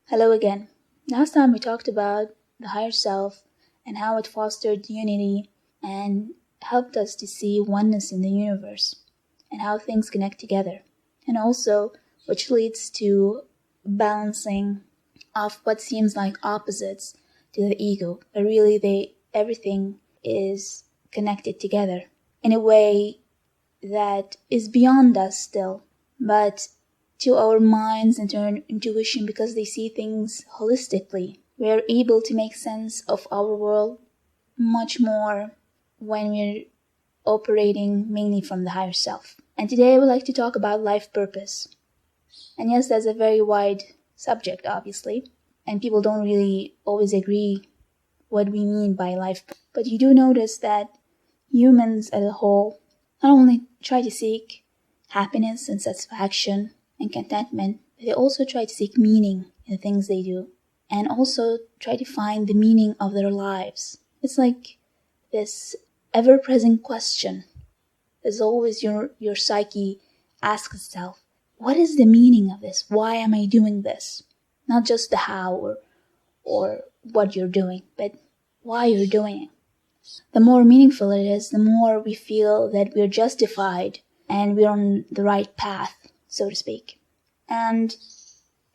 Hello again. Last time we talked about the higher self and how it fostered unity and helped us to see oneness in the universe and how things connect together. And also, which leads to balancing of what seems like opposites to the ego, but really everything is connected together in a way that is beyond us still, but to our minds and to our intuition, because they see things holistically, we are able to make sense of our world much more when we're operating mainly from the higher self. And today I would like to talk about life purpose. And yes, that's a very wide subject, obviously, and people don't really always agree what we mean by life. But you do notice that humans as a whole not only try to seek happiness and satisfaction and contentment, but they also try to seek meaning in the things they do, and also try to find the meaning of their lives. It's like this ever-present question. As always, your psyche asks itself, what is the meaning of this? Why am I doing this? Not just the how or what you're doing, but why you're doing it. The more meaningful it is, the more we feel that we're justified and we're on the right path, so to speak. And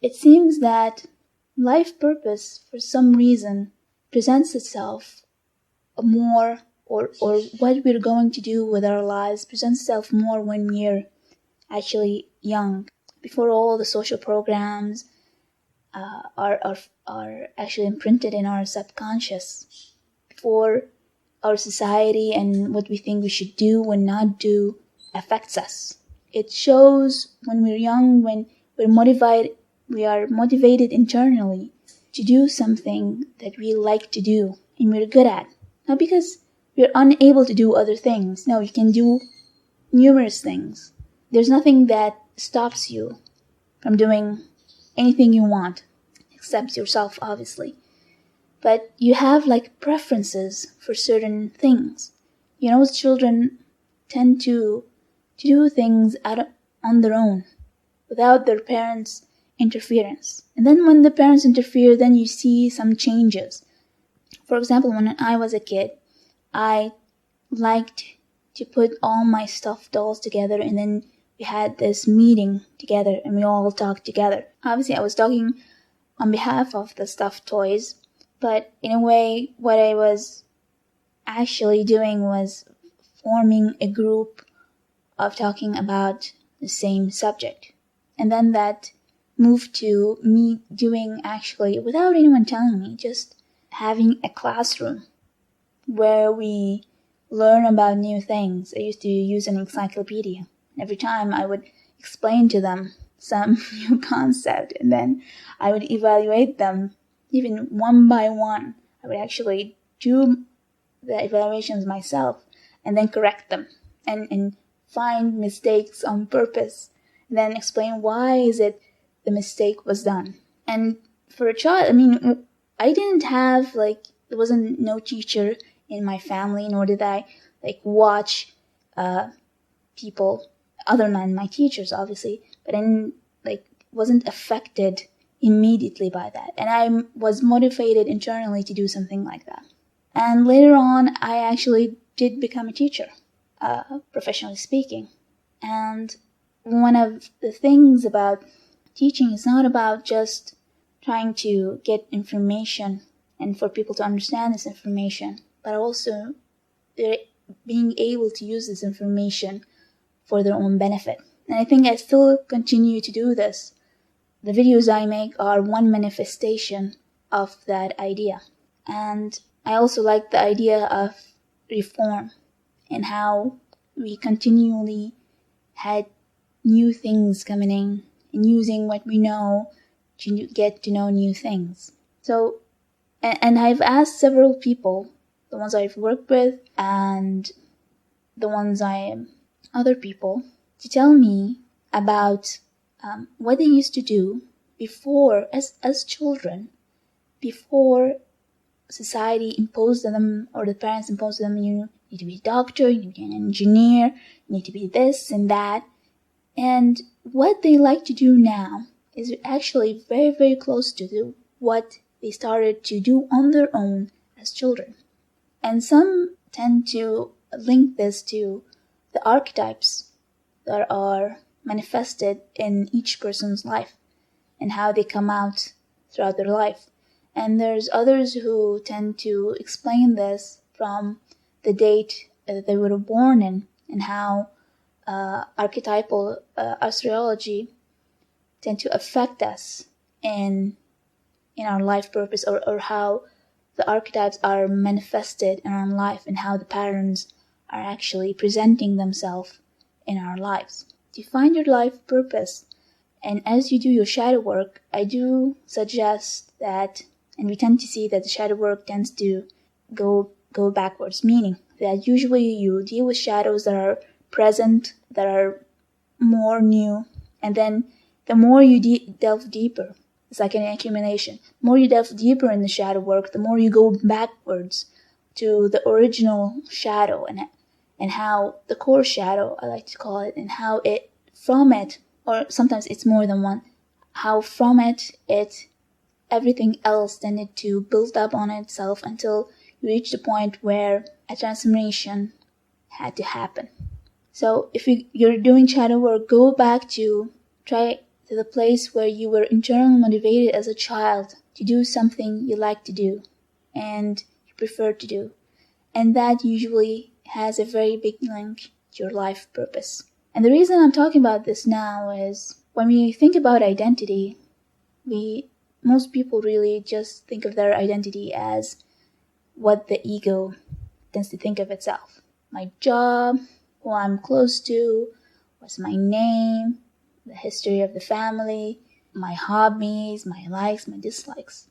it seems that life purpose, for some reason, presents itself more, or what we're going to do with our lives presents itself more when we're actually young, before all the social programs are actually imprinted in our subconscious, before our society and what we think we should do and not do affects us. It shows when we're young, when we are motivated internally to do something that we like to do and we're good at. Not because we're unable to do other things. No, you can do numerous things. There's nothing that stops you from doing anything you want, except yourself, obviously. But you have like preferences for certain things. You know, children tend to do things on their own, without their parents' interference. And then when the parents interfere, then you see some changes. For example, when I was a kid, I liked to put all my stuffed dolls together, and then we had this meeting together and we all talked together. Obviously, I was talking on behalf of the stuffed toys, but in a way, what I was actually doing was forming a group of talking about the same subject. And then that moved to me doing, actually, without anyone telling me, just having a classroom where we learn about new things. I used to use an encyclopedia. Every time I would explain to them some new concept, and then I would evaluate them even one by one. I would actually do the evaluations myself and then correct them and find mistakes on purpose, and then explain why is it the mistake was done. And for a child, I didn't have there wasn't no teacher in my family, nor did I watch people other than my teachers, obviously, but I wasn't affected immediately by that. And I was motivated internally to do something like that. And later on, I actually did become a teacher, professionally speaking. And one of the things about teaching is not about just trying to get information and for people to understand this information, but also being able to use this information for their own benefit. And I think I still continue to do this. The videos I make are one manifestation of that idea. And I also like the idea of reform and how we continually had new things coming in and using what we know to get to know new things. So, and I've asked several people, the ones I've worked with and the ones other people, to tell me about what they used to do before, as children, before society imposed on them, or the parents imposed on them, you need to be a doctor, you need to be an engineer, you need to be this and that, and what they like to do now is actually very, very close to what they started to do on their own as children. And some tend to link this to the archetypes that are manifested in each person's life and how they come out throughout their life. And there's others who tend to explain this from the date that they were born in, and how archetypal astrology tend to affect us in our life purpose, or how the archetypes are manifested in our life and how the patterns are actually presenting themselves in our lives. To find your life purpose, and as you do your shadow work, I do suggest that, and we tend to see that the shadow work tends to go backwards, meaning that usually you deal with shadows that are present, that are more new, and then the more you delve deeper, it's like an accumulation. The more you delve deeper in the shadow work, the more you go backwards to the original shadow, and how the core shadow, I like to call it, and how it, from it, or sometimes it's more than one, how from it everything else tended to build up on itself until you reach the point where a transformation had to happen. So if you're doing shadow work, go back to the place where you were internally motivated as a child to do something you like to do and you prefer to do. And that usually has a very big link to your life purpose. And the reason I'm talking about this now is when we think about identity, most people really just think of their identity as what the ego tends to think of itself. My job, who I'm close to, what's my name, the history of the family, my hobbies, my likes, my dislikes.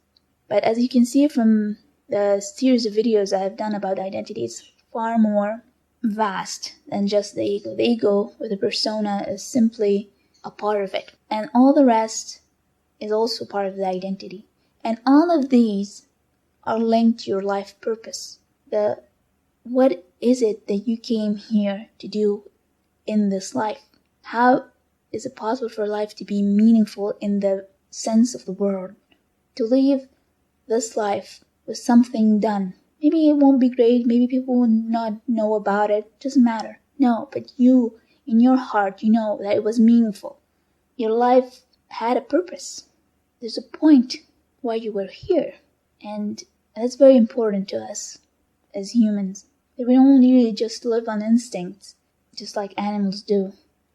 But as you can see from the series of videos I have done about identity, it's far more vast than just the ego. The ego, or the persona, is simply a part of it. And all the rest is also part of the identity. And all of these are linked to your life purpose. What is it that you came here to do in this life? How is it possible for life to be meaningful in the sense of the word? To leave this life with something done. Maybe it won't be great, maybe people will not know about it, doesn't matter. No, but you, in your heart, you know that it was meaningful. Your life had a purpose. There's a point why you were here. And that's very important to us as humans. That we don't really just live on instincts, just like animals do.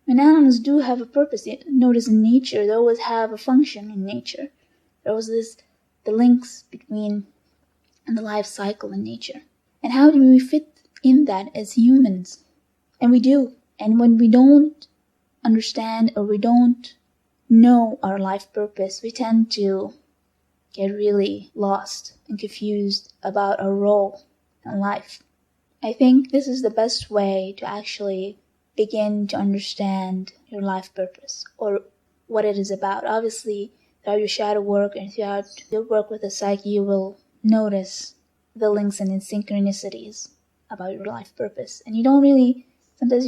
And animals do have a purpose. Notice in nature, they always have a function in nature. There was the links between the life cycle in nature. And how do we fit in that as humans? And we do. And when we don't understand or we don't know our life purpose, we tend to get really lost and confused about our role in life. I think this is the best way to actually begin to understand your life purpose or what it is about. Obviously, throughout your shadow work and throughout your work with the psyche, you will notice the links and synchronicities about your life purpose. And you don't really, sometimes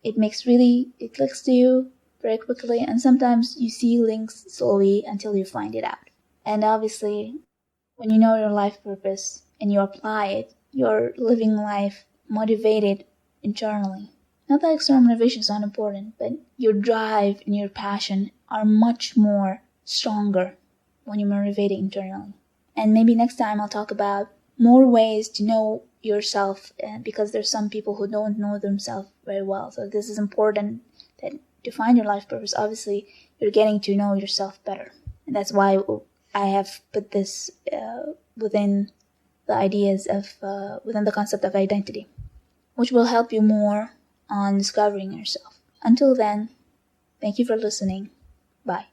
it clicks to you very quickly, and sometimes you see links slowly until you find it out. And obviously, when you know your life purpose and you apply it, you're living life motivated internally. Not that external motivation is not important, but your drive and your passion are much more stronger when you're motivated internally. And maybe next time I'll talk about more ways to know yourself, because there's some people who don't know themselves very well. So this is important, that to find your life purpose, obviously you're getting to know yourself better. And that's why I have put this within the ideas of, within the concept of identity, which will help you more on discovering yourself. Until then, thank you for listening. Bye.